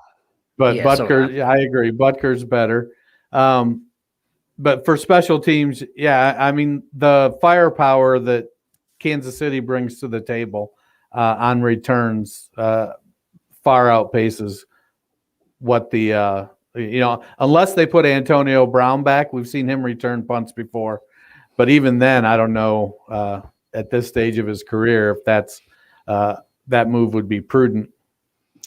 But Butker, I agree. Butker's better. but for special teams, yeah, I mean, the firepower that Kansas City brings to the table on returns far outpaces what the unless they put Antonio Brown back. We've seen him return punts before, but even then, I don't know at this stage of his career if that's that move would be prudent.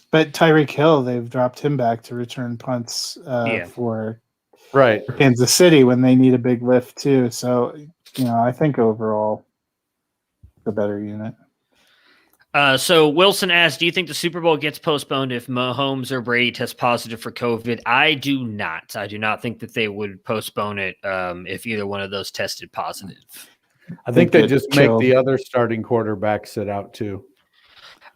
But Tyreek Hill, they've dropped him back to return punts for Kansas City when they need a big lift too. So, I think overall the better unit. So Wilson asked, do you think the Super Bowl gets postponed if Mahomes or Brady test positive for COVID? I do not. I do not think that they would postpone it if either one of those tested positive. I think they just make the other starting quarterback sit out too.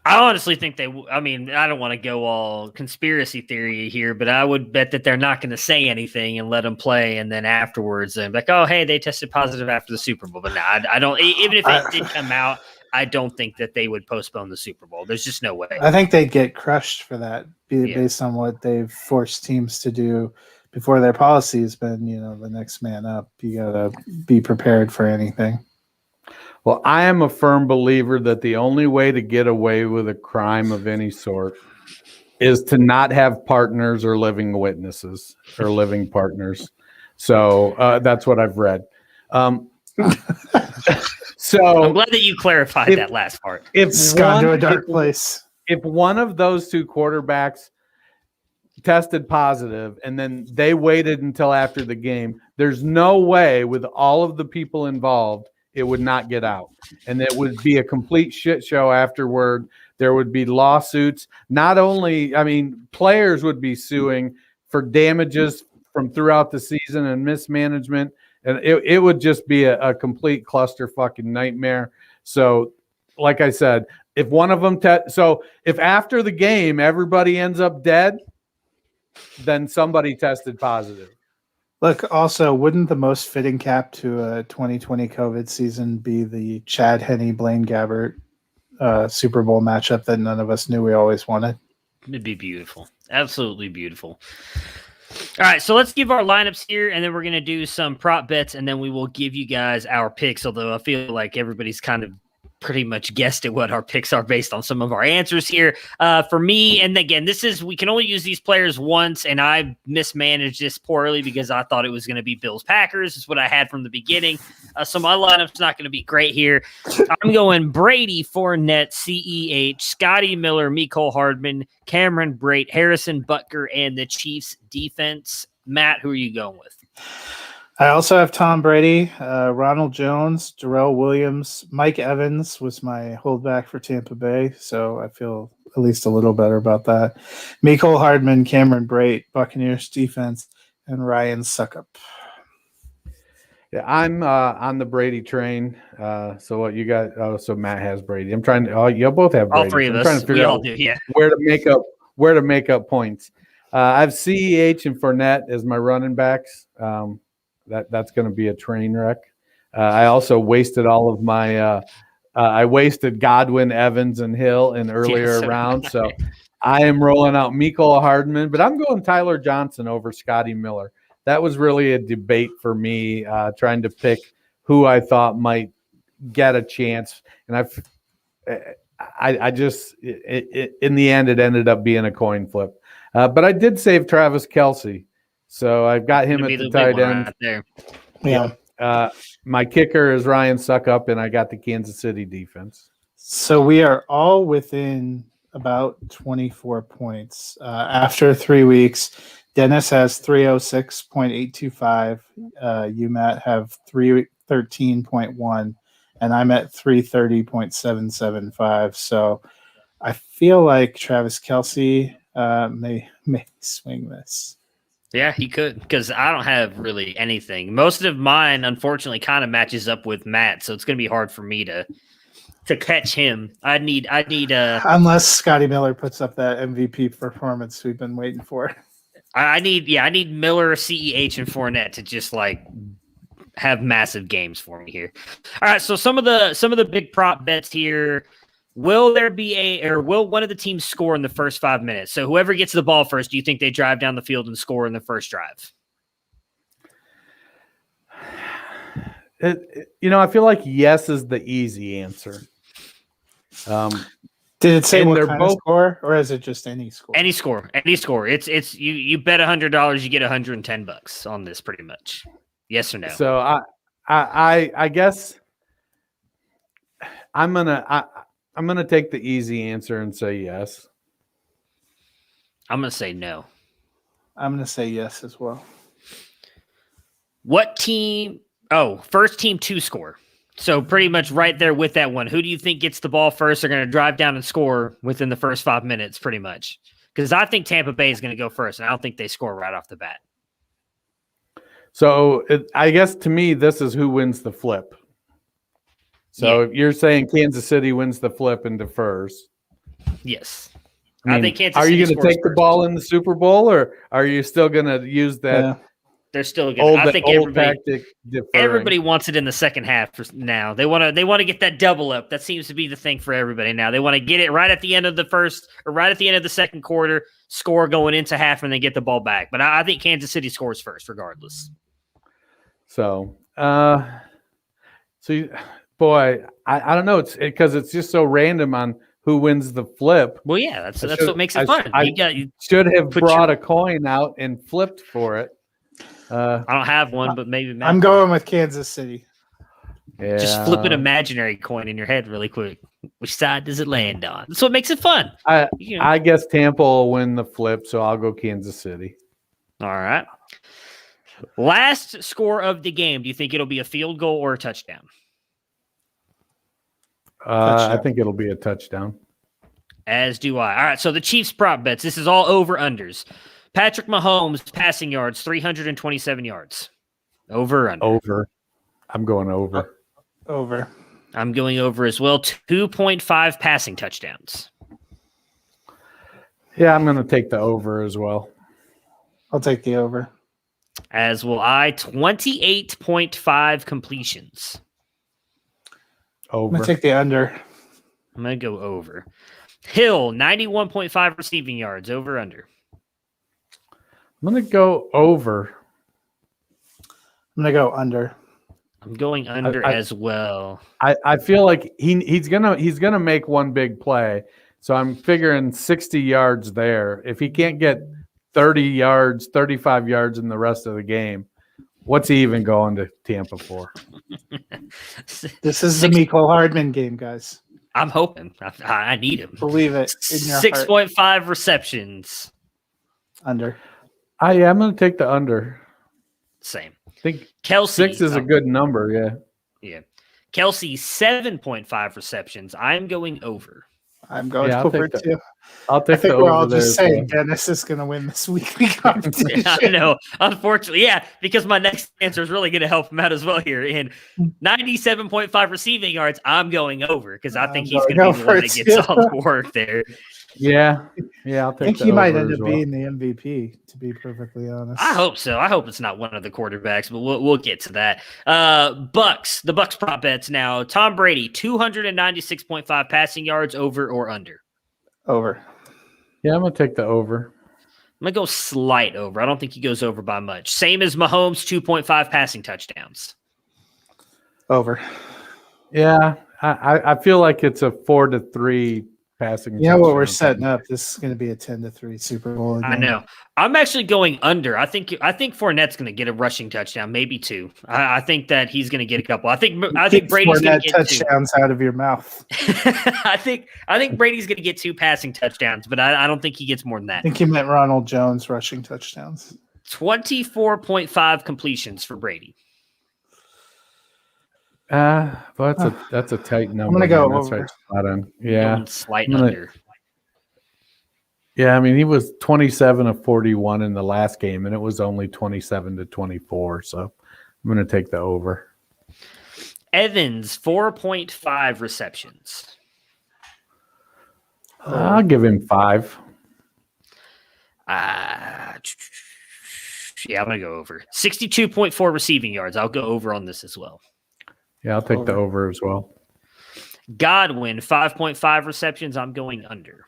I honestly think I don't want to go all conspiracy theory here, but I would bet that they're not going to say anything and let them play. And then afterwards, they're like, oh, hey, they tested positive after the Super Bowl. But no, I don't, even if it did come out, I don't think that they would postpone the Super Bowl. There's just no way. I think they'd get crushed for that based on what they've forced teams to do before. Their policy has been, the next man up. You got to be prepared for anything. Well, I am a firm believer that the only way to get away with a crime of any sort is to not have partners or living witnesses or living partners. So that's what I've read. So I'm glad that you clarified that last part. It's gone to a dark place. If one of those two quarterbacks tested positive and then they waited until after the game, there's no way with all of the people involved it would not get out. And it would be a complete shit show afterward. There would be lawsuits. Not only, players would be suing for damages from throughout the season and mismanagement. And it would just be a complete cluster fucking nightmare. So, like I said, if one of them if after the game everybody ends up dead, then somebody tested positive. Look, also, wouldn't the most fitting cap to a 2020 COVID season be the Chad Henne Blaine Gabbert Super Bowl matchup that none of us knew we always wanted? It'd be beautiful. Absolutely beautiful. All right, so let's give our lineups here, and then we're going to do some prop bets, and then we will give you guys our picks, although I feel like everybody's kind of pretty much guessed at what our picks are based on some of our answers here. For me, and again, we can only use these players once, and I mismanaged this poorly because I thought it was going to be Bills-Packers. Is what I had from the beginning. So my lineup's not going to be great here. I'm going Brady, Fournette, CEH, Scotty Miller, Mecole Hardman, Cameron Brate, Harrison Butker, and the Chiefs defense. Matt, who are you going with? I also have Tom Brady, Ronald Jones, Darrell Williams, Mike Evans was my holdback for Tampa Bay, so I feel at least a little better about that. Mecole Hardman, Cameron Brate, Buccaneers defense, and Ryan Suckup. Yeah, I'm on the Brady train. So what you got? Oh, so Matt has Brady. I'm trying to. Oh, you both have Brady. All three of us. Trying to figure out where to make up points. I have CEH and Fournette as my running backs. That's going to be a train wreck. I also wasted all of my I wasted Godwin, Evans, and Hill in earlier rounds. So I am rolling out Mecole Hardman, but I'm going Tyler Johnson over Scotty Miller. That was really a debate for me, trying to pick who I thought might get a chance. And I just in the end, it ended up being a coin flip. But I did save Travis Kelce. So I've got him at the tight end. Right there. Yeah. My kicker is Ryan Suckup, and I got the Kansas City defense. So we are all within about 24 points. After 3 weeks, Dennis has 306.825. You, Matt, have 313.1, and I'm at 330.775. So I feel like Travis Kelce may swing this. Yeah, he could, because I don't have really anything. Most of mine, unfortunately, kind of matches up with Matt, so it's going to be hard for me to catch him. I need unless Scotty Miller puts up that MVP performance we've been waiting for. I need Miller, CEH, and Fournette to just have massive games for me here. All right, so some of the big prop bets here. Will one of the teams score in the first 5 minutes? So whoever gets the ball first, do you think they drive down the field and score in the first drive? I feel like yes is the easy answer. Did it say and what they're kind of both- score, or is it just any score? Any score. It's you bet $100, you get $110 on this pretty much. Yes or no? So I guess I'm gonna take the easy answer and say yes. I'm gonna say no. I'm going to say yes as well. What team? Oh, first team to score. So pretty much right there with that one. Who do you think gets the ball first? They're going to drive down and score within the first 5 minutes, pretty much. Because I think Tampa Bay is going to go first, and I don't think they score right off the bat. So I guess to me, this is who wins the flip. So if you're saying Kansas City wins the flip and defers. Yes. I think Kansas are City you going to scores take the first. ball in the Super Bowl, or are you still going to use that Yeah. They're still going to. I think old everybody tactic deferring? Everybody wants it in the second half now. They want to get that double up. That seems to be the thing for everybody now. They want to get it right at the end of the first or right at the end of the second quarter, score going into half, and then get the ball back. But I think Kansas City scores first, regardless. So, boy, I don't know. It's because it's just so random on who wins the flip. Well, yeah, that's what makes it fun. You Should have put brought a coin out and flipped for it. I don't have one, but maybe Matt I'm going with Kansas City. Yeah. just flip an imaginary coin in your head really quick. Which side does it land on? That's what makes it fun. I guess Tampa will win the flip, so I'll go Kansas City. All right. Last score of the game. Do you think it'll be a field goal or a touchdown? I think it'll be a touchdown. As do I. All right, so the Chiefs prop bets. This is all over-unders. Patrick Mahomes passing yards, 327 yards. Over or under? Over. I'm going over. Over. I'm going over as well. 2.5 passing touchdowns. Yeah, I'm going to take the over as well. I'll take the over. As will I. 28.5 completions. I'm Over. going to take the under. I'm going to go over. Hill, 91.5 receiving yards. Over, under. I'm going to go over. I'm going to go under. I'm going under as well. I feel like he's gonna make one big play. So I'm figuring 60 yards there. If he can't get 30 yards, 35 yards in the rest of the game, what's he even going to Tampa for? This is the Mecole Hardman game, guys. I'm hoping. I need him. Believe it in your heart. 6.5 receptions. Under. I'm going to take the under. Same. I think Kelce. 6 is a good number, yeah. Yeah. Kelsey, 7.5 receptions. I'm going over. I'm going I'll over take too. I'll I take think the we're over all there. just as saying well. Dennis is going to win this weekly competition. I know. Unfortunately, yeah, because my next answer is really going to help him out as well here. And 97.5 receiving yards, I'm going over because I think he's going to be the one that gets all the work there. Yeah, I'll take I think the he might over end as up well. being the MVP, to be perfectly honest. I hope so. I hope it's not one of the quarterbacks, but we'll get to that. The Bucks prop bets now. Tom Brady, 296.5 passing yards, over or under? Over. Yeah, I'm going to take the over. I'm going to go slight over. I don't think he goes over by much. Same as Mahomes, 2.5 passing touchdowns. Over. Yeah, I feel like it's a 4-3 passing. You know what we're touchdown. setting up? This is going to be a 10-3 Super Bowl again. I know. I'm actually going under. I think Fournette's going to get a rushing touchdown, maybe 2. I think that he's going to get a couple. I think Brady's going to get touchdowns out of your mouth. 2. I think Brady's going to get 2 passing touchdowns, but I don't think he gets more than that. I think you meant Ronald Jones rushing touchdowns. 24.5 completions for Brady. Well, that's a tight number. I'm gonna go man. That's over. right, spot on. Yeah, Going slight I'm gonna- under. yeah. I mean, he was 27 of 41 in the last game, and it was only 27-24. So I'm going to take the over. Evans, 4.5 receptions. I'll give him 5. Yeah, I'm going to go over. 62.4 receiving yards. I'll go over on this as well. Yeah, I'll take the over as well. Godwin, 5.5 receptions. I'm going under.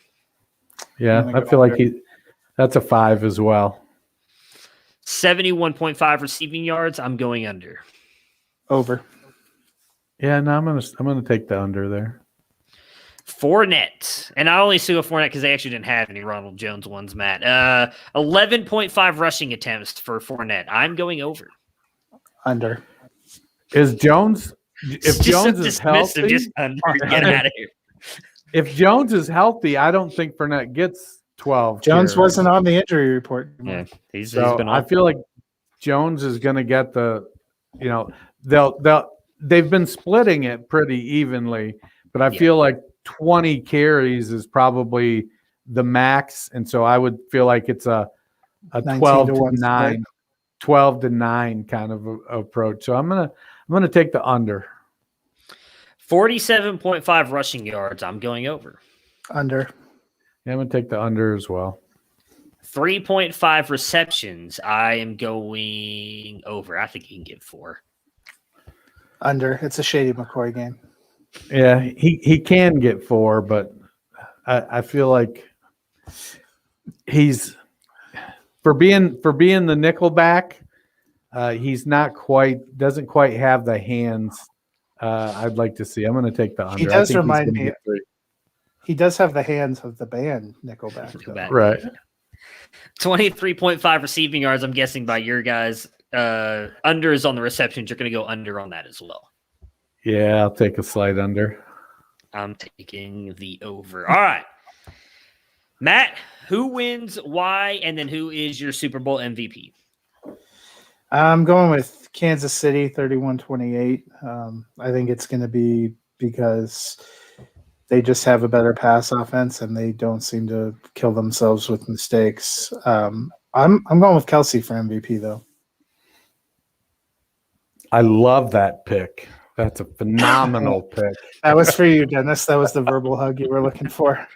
Yeah, I feel like that's a 5 as well. 71.5 receiving yards. I'm going under. Over. Yeah, no, I'm gonna take the under there. Fournette, and I only see a Fournette because they actually didn't have any Ronald Jones ones, Matt. 11.5 rushing attempts for Fournette. I'm going over. Under. Is Jones? If Just Jones so is dismissive, healthy, just under. Get out of here. if Jones is healthy, I don't think Fournette gets 12. Jones carries. wasn't on the injury report. Yeah, he's So been I on. feel like Jones is going to get the, they've been splitting it pretty evenly, but I feel like 20 carries is probably the max, and so I would feel like it's a 12 to 9, 12 to 9 kind of approach. So I'm gonna take the under. 47.5 rushing yards. I'm going over. Under. Yeah, I'm gonna take the under as well. 3.5 receptions. I am going over. I think he can get 4. Under. It's a Shady McCoy game. Yeah, he can get 4, but I feel like he's for being the nickel back, he's doesn't quite have the hands I'd like to see. I'm going to take the under. He does remind me. He does have the hands of the band Nickelback. Right. 23.5 receiving yards. I'm guessing by your guys. Unders on the receptions. You're going to go under on that as well. Yeah, I'll take a slight under. I'm taking the over. All right. Matt, who wins, why, and then who is your Super Bowl MVP? I'm going with Kansas City 31-28. I think it's going to be because they just have a better pass offense and they don't seem to kill themselves with mistakes. I'm going with Kelce for MVP, though. I love that pick. That's a phenomenal pick. That was for you, Dennis. That was the verbal hug you were looking for.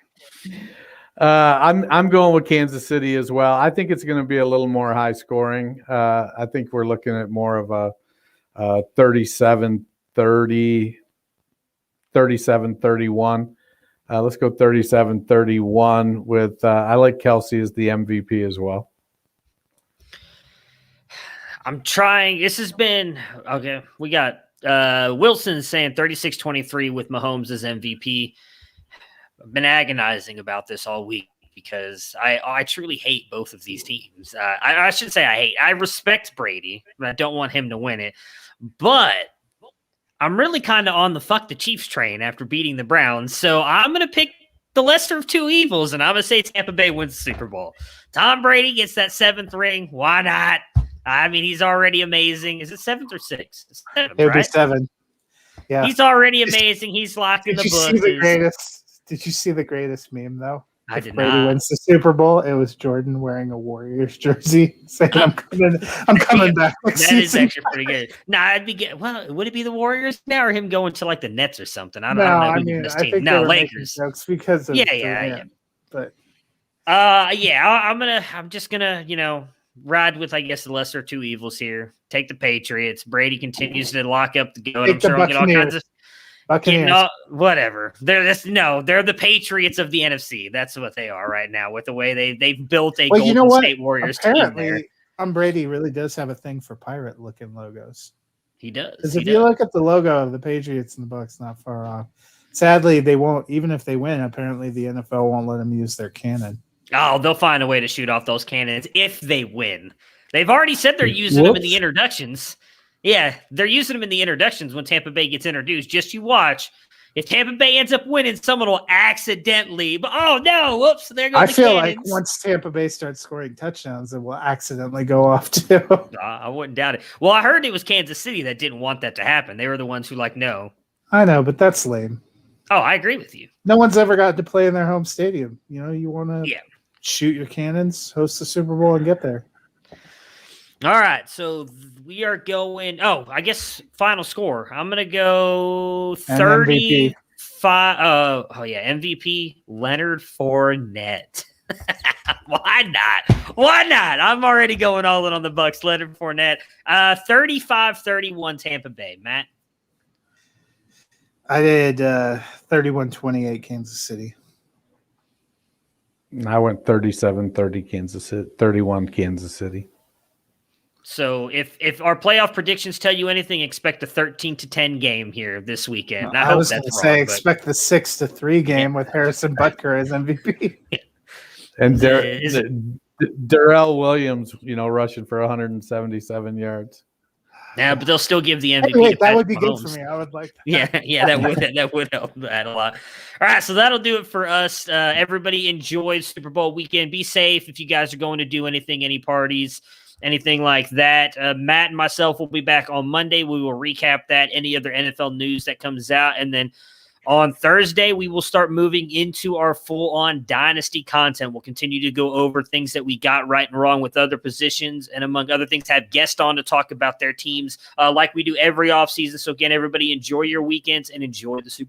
I'm going with Kansas City as well. I think it's going to be a little more high scoring. I think we're looking at more of a 37-30, 37-31. Let's go 37-31 with I like Kelce as the MVP as well. I'm trying. This has been okay. We got Wilson saying 36-23 with Mahomes as MVP. I've been agonizing about this all week because I truly hate both of these teams. I should say I respect Brady, but I don't want him to win it. But I'm really kind of on the fuck the Chiefs train after beating the Browns. So I'm going to pick the lesser of two evils, and I'm going to say Tampa Bay wins the Super Bowl. Tom Brady gets that 7th ring. Why not? I mean, he's already amazing. Is it 7th or 6th? It's 7th, It would be right? 7. Yeah. He's already amazing. He's locked in the books. Did you see the greatest meme, though? I did Brady not. wins the Super Bowl. It was Jordan wearing a Warriors jersey saying, I'm coming back next That is season." actually pretty good. Nah, I'd be good. Well, would it be the Warriors now or him going to like the Nets or something? I don't know. I who mean, this I team. think No, they were making Lakers. jokes because of Yeah. Durant, But I'm just gonna, ride with, I guess, the lesser of two evils here. Take the Patriots. Brady continues to lock up the goat. I'm Take the sure we'll get all kinds of Buccaneers. whatever. They're the Patriots of the NFC. That's what they are right now with the way they've built a Golden State Warriors team there. Apparently, Tom Brady really does have a thing for pirate-looking logos. He does. Because if you look at the logo of the Patriots and the Bucs, not far off. Sadly, they won't. Even if they win, apparently the NFL won't let them use their cannon. Oh, they'll find a way to shoot off those cannons if they win. They've already said they're using them in the introductions. Yeah, they're using them in the introductions when Tampa Bay gets introduced. Just you watch. If Tampa Bay ends up winning, someone will accidentally. But oh no! Whoops! There goes I the feel cannons. like once Tampa Bay starts scoring touchdowns, it will accidentally go off too. I wouldn't doubt it. Well, I heard it was Kansas City that didn't want that to happen. They were the ones who no. I know, but that's lame. Oh, I agree with you. No one's ever got to play in their home stadium. You want to shoot your cannons, host the Super Bowl, and get there. All right, so we are going. Oh, I guess final score. I'm gonna go 35. MVP Leonard Fournette. Why not? Why not? I'm already going all in on the Bucs. Leonard Fournette. 35-31 Tampa Bay. Matt. I did 31-28 Kansas City. I went 37-30 Kansas City, 31 Kansas City. So if our playoff predictions tell you anything, expect a 13-10 game here this weekend. And I hope was going that's to say wrong, expect the 6-3 game with Harrison Butker as MVP. And Is- Darrell Williams, rushing for 177 yards. Yeah, but they'll still give the MVP. Anyway, to that would Patrick be Mahomes. good for me. I would like that. Yeah, that would help that a lot. All right, so that'll do it for us. Everybody enjoy Super Bowl weekend. Be safe if you guys are going to do anything, any parties, anything like that. Matt and myself will be back on Monday. We will recap that, any other NFL news that comes out, and then on Thursday, we will start moving into our full-on dynasty content. We'll continue to go over things that we got right and wrong with other positions, and among other things, have guests on to talk about their teams like we do every offseason. So again, everybody enjoy your weekends and enjoy the Super Bowl.